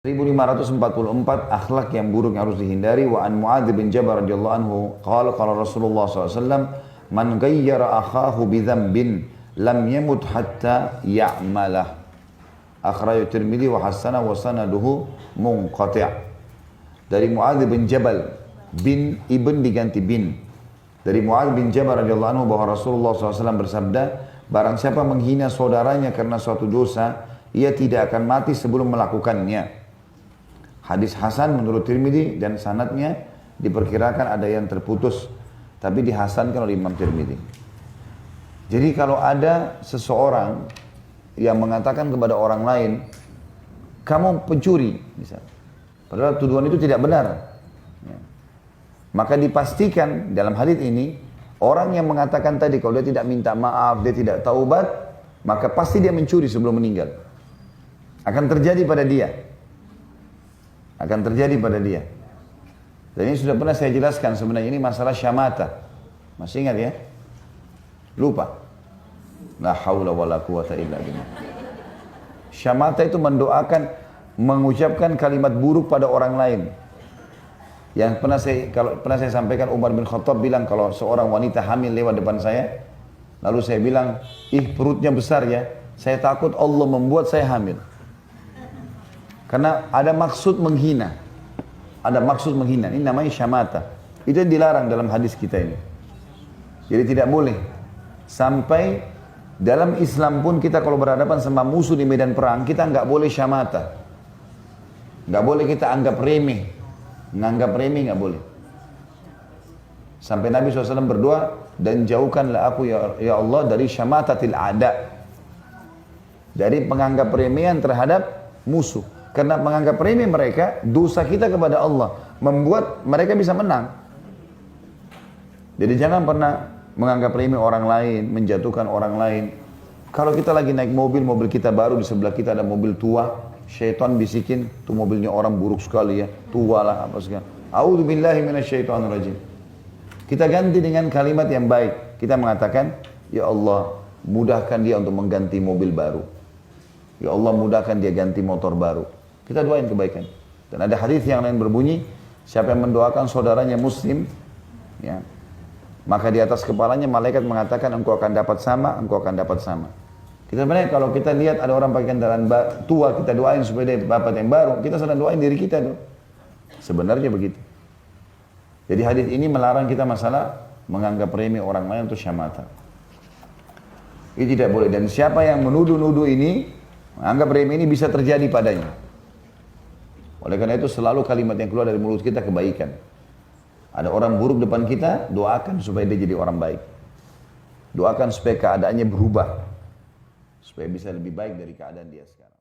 1544 akhlak yang buruk yang harus dihindari. Wa an Muadz bin Jabal radhiyallahu anhu qala Rasulullah SAW, man ghayyara akhahu bi dhanbin lam yamut hatta ya'malah. Akhrajahu Tirmidzi wa hasana wa sanaduhu munqati'. Dari Muadz bin Jabal, bin ibn diganti bin. Dari Muadz bin Jabal radhiyallahu anhu bahwa Rasulullah SAW bersabda, barang siapa menghina saudaranya karena suatu dosa, ia tidak akan mati sebelum melakukannya. Hadis Hasan menurut Tirmidzi dan sanadnya diperkirakan ada yang terputus, tapi dihasankan oleh Imam Tirmidzi. Jadi kalau ada seseorang yang mengatakan kepada orang lain, kamu pencuri, misalnya, padahal tuduhan itu tidak benar, ya, maka dipastikan dalam hadis ini orang yang mengatakan tadi kalau dia tidak minta maaf, dia tidak taubat, maka pasti dia mencuri sebelum meninggal. Akan terjadi pada dia. Akan terjadi pada dia. Dan ini sudah pernah saya jelaskan sebenarnya, ini masalah syamata. Masih ingat ya? Lupa. La haula wala quwata illa billah. Syamata itu mendoakan, mengucapkan kalimat buruk pada orang lain. Yang pernah saya sampaikan, Umar bin Khattab bilang kalau seorang wanita hamil lewat depan saya, lalu saya bilang, perutnya besar ya, saya takut Allah membuat saya hamil. Karena ada maksud menghina. Ada maksud menghina. Ini namanya syamata. Itu yang dilarang dalam hadis kita ini. Jadi tidak boleh. Sampai dalam Islam pun kita kalau berhadapan sama musuh di medan perang, kita nggak boleh syamata. Nggak boleh kita anggap remeh. Menganggap remeh nggak boleh. Sampai Nabi SAW berdoa, dan jauhkanlah aku ya Allah dari syamatatil a'da. Dari penganggap remehan terhadap musuh. Karena menganggap remeh mereka, dosa kita kepada Allah membuat mereka bisa menang. Jadi jangan pernah menganggap remeh orang lain, menjatuhkan orang lain. Kalau kita lagi naik mobil kita baru, di sebelah kita ada mobil tua, syaitan bisikin, tuh mobilnya orang buruk sekali ya, tua lah apa segala. A'udzubillahi minasyaitonirrajim. Kita ganti dengan kalimat yang baik. Kita mengatakan, ya Allah, mudahkan dia untuk mengganti mobil baru. Ya Allah, mudahkan dia ganti motor baru. Kita doain kebaikan. Dan ada hadis yang lain berbunyi, siapa yang mendoakan saudaranya muslim, ya, maka di atas kepalanya malaikat mengatakan engkau akan dapat sama, engkau akan dapat sama. Kita sebenarnya kalau kita lihat ada orang pakai kendaraan tua, kita doain supaya dia dapat yang baru, kita sedang doain diri kita tuh. Sebenarnya begitu. Jadi hadis ini melarang kita masalah menganggap remeh orang lain untuk syamata. Ini tidak boleh. Dan siapa yang menuduh-nuduh ini, menganggap remeh ini bisa terjadi padanya. Oleh karena itu selalu kalimat yang keluar dari mulut kita kebaikan. Ada orang buruk depan kita, doakan supaya dia jadi orang baik. Doakan supaya keadaannya berubah. Supaya bisa lebih baik dari keadaan dia sekarang.